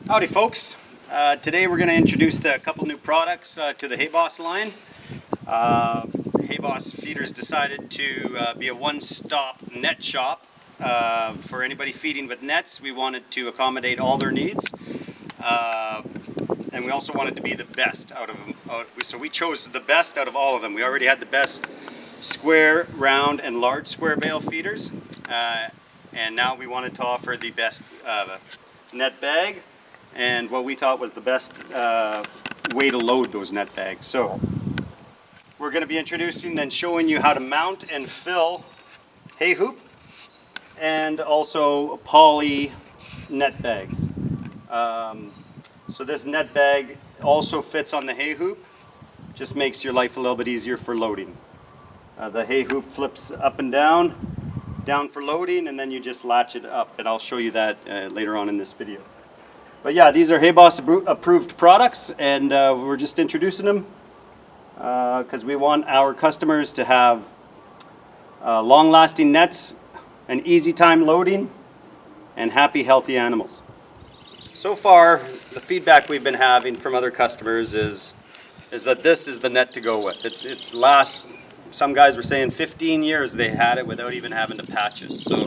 Howdy folks. Today we're going to introduce a couple new products to the HayBoss line. HayBoss Feeders decided to be a one-stop net shop for anybody feeding with nets. We wanted to accommodate all their needs, and we also wanted to be the best out of them. So we chose the best out of all of them. We already had the best square, round, and large square bale feeders, and now we wanted to offer the best net bag and what we thought was the best way to load those net bags. So we're going to be introducing and showing you how to mount and fill hay hoop and also poly net bags. So this net bag also fits on the hay hoop, just makes your life a little bit easier for loading. The hay hoop flips up and down for loading, and then you just latch it up, and I'll show you that later on in this video. But yeah, these are HayBoss approved products, and we're just introducing them because we want our customers to have long-lasting nets, an easy time loading, and happy, healthy animals. So far, the feedback we've been having from other customers is that this is the net to go with. It's last, some guys were saying 15 years they had it without even having to patch it. So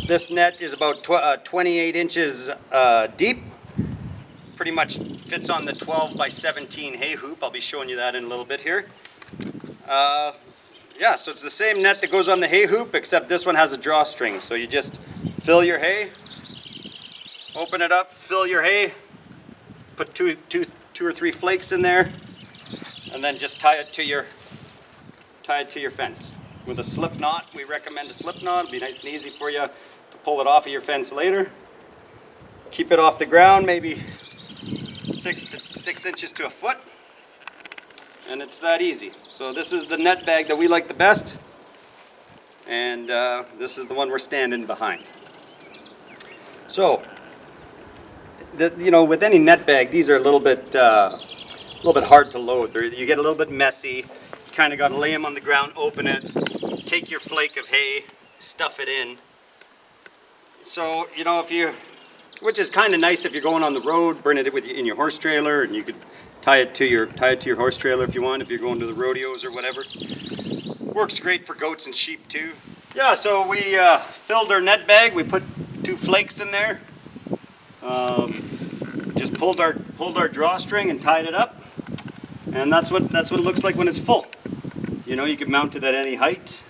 this net is about 28 inches deep. Pretty much fits on the 12 by 17 hay hoop. I'll be showing you that in a little bit here. Yeah, so it's the same net that goes on the hay hoop, except this one has a drawstring. So you just fill your hay, open it up, fill your hay, put two or three flakes in there, and then just tie it to your fence. With a slip knot, we recommend a slip knot. It'll be nice and easy for you to pull it off of your fence later. Keep it off the ground, maybe 6 inches to a foot, and it's that easy. So this is the net bag that we like the best, and this is the one we're standing behind. So, you know, with any net bag, these are a little bit hard to load. You get a little bit messy. Kind of got to lay them on the ground, open it, take your flake of hay, stuff it in. So, you know, which is kind of nice if you're going on the road, bring it in your horse trailer, and you could tie it to your horse trailer if you want, if you're going to the rodeos or whatever. Works great for goats and sheep too. Yeah, so we filled our net bag. We put 2 flakes in there. Just pulled our drawstring and tied it up, and that's what it looks like when it's full. You know, you can mount it at any height.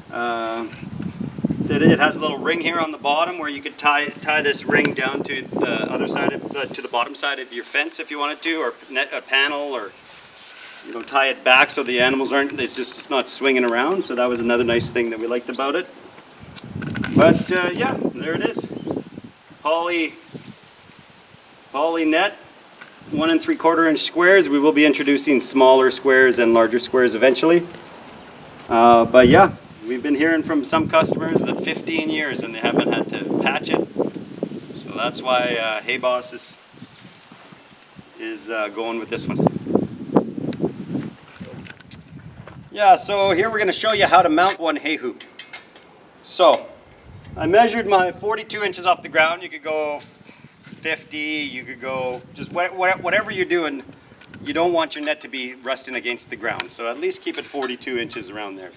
It has a little ring here on the bottom where you could tie this ring down to the other side to the bottom side of your fence if you wanted to, or a panel, or you know, tie it back so the animals it's not swinging around. So that was another nice thing that we liked about it. But yeah, there it is. Poly net, 1 3/4 inch squares. We will be introducing smaller squares and larger squares eventually. But yeah, we've been hearing from some customers that 15 years and they haven't had to patch it. So that's why HayBoss is going with this one. Yeah, so here we're going to show you how to mount one hay hoop. So I measured my 42 inches off the ground. You could go 50, you could go just whatever you're doing. You don't want your net to be resting against the ground, so at least keep it 42 inches around there.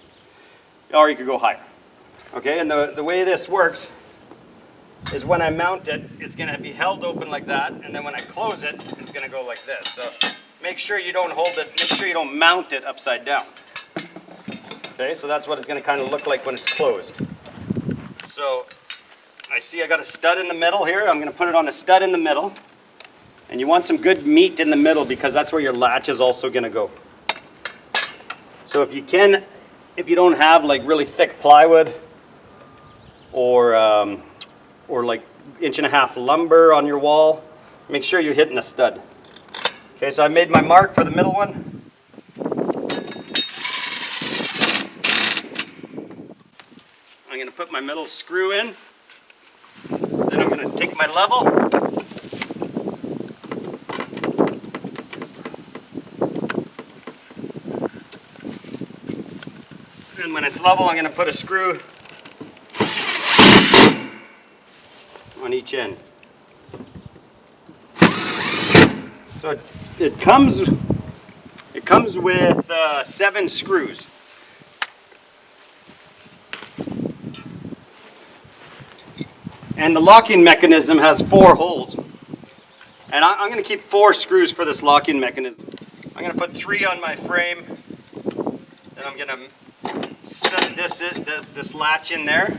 Or you could go higher. Okay, and the way this works is when I mount it, it's going to be held open like that, and then when I close it, it's going to go like this. So make sure you don't hold it, make sure you don't mount it upside down. Okay, so that's what it's going to kind of look like when it's closed. So I see I got a stud in the middle here. I'm going to put it on a stud in the middle. And you want some good meat in the middle because that's where your latch is also going to go. So if you don't have like really thick plywood or like 1.5 inch lumber on your wall, make sure you're hitting a stud. Okay, so I made my mark for the middle one. I'm going to put my middle screw in. Then I'm going to take my level. And when it's level, I'm going to put a screw on each end. So it comes with 7 screws. And the locking mechanism has 4 holes. And I'm going to keep 4 screws for this locking mechanism. I'm going to put 3 on my frame. Then I'm going to set this latch in there.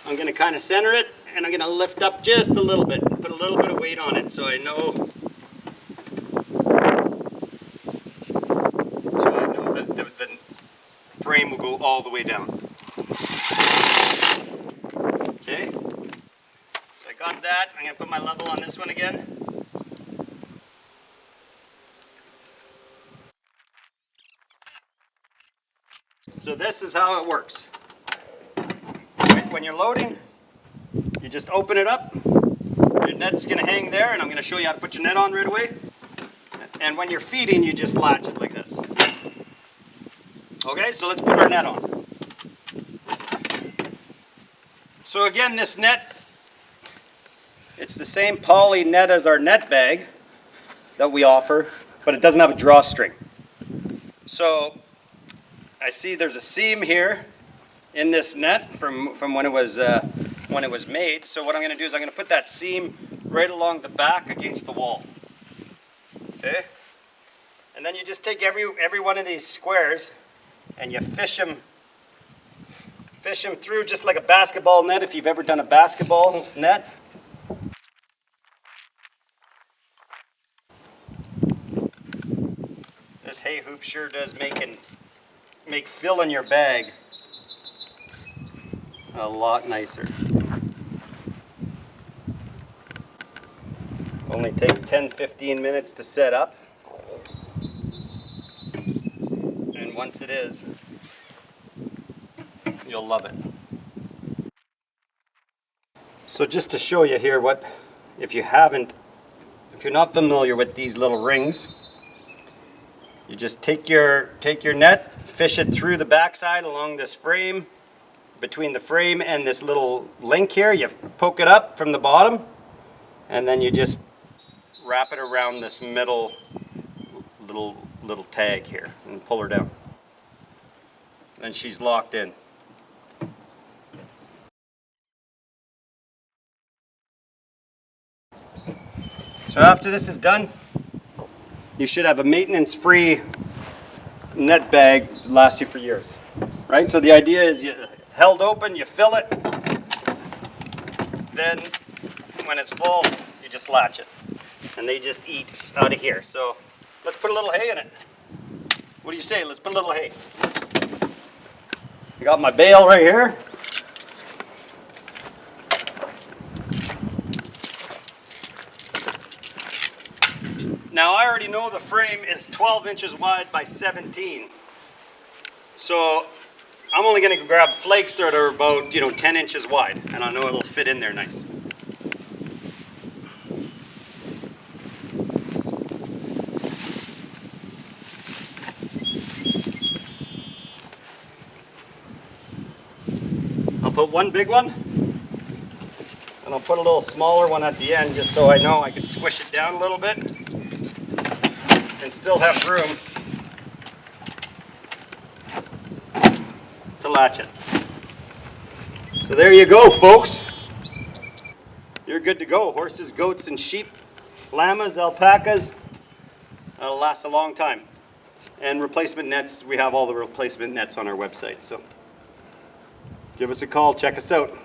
I'm going to kind of center it, and I'm going to lift up just a little bit, put a little bit of weight on it so I know that the frame will go all the way down. Okay, so I got that. I'm going to put my level on this one again. So this is how it works. When you're loading, you just open it up. Your net's going to hang there, and I'm going to show you how to put your net on right away. And when you're feeding, you just latch it like this. Okay, so let's put our net on. So again, this net, it's the same poly net as our net bag that we offer, but it doesn't have a drawstring. So I see there's a seam here in this net from when it was made. So what I'm going to do is I'm going to put that seam right along the back against the wall. Okay, and then you just take every one of these squares and you fish them through just like a basketball net. If you've ever done a basketball net. This hay hoop sure does make filling your bag a lot nicer. Only takes 10-15 minutes to set up. And once it is, you'll love it. So just to show you here if you're not familiar with these little rings, you just take your net, fish it through the backside along this frame. Between the frame and this little link here, you poke it up from the bottom, and then you just wrap it around this middle little tag here and pull her down. And she's locked in. So after this is done, you should have a maintenance-free net bag that lasts you for years. Right? So the idea is you held open, you fill it, then when it's full, you just latch it. And they just eat out of here. So let's put a little hay in it. What do you say? Let's put a little hay. I got my bale right here. Now I already know the frame is 12 inches wide by 17. So I'm only going to grab flakes that are about 10 inches wide, and I know it'll fit in there nice. I'll put one big one, and I'll put a little smaller one at the end just so I know I can squish it down a little bit and still have room to latch it. So there you go, folks. You're good to go. Horses, goats, and sheep, llamas, alpacas. That'll last a long time. And replacement nets, we have all the replacement nets on our website. So give us a call, check us out.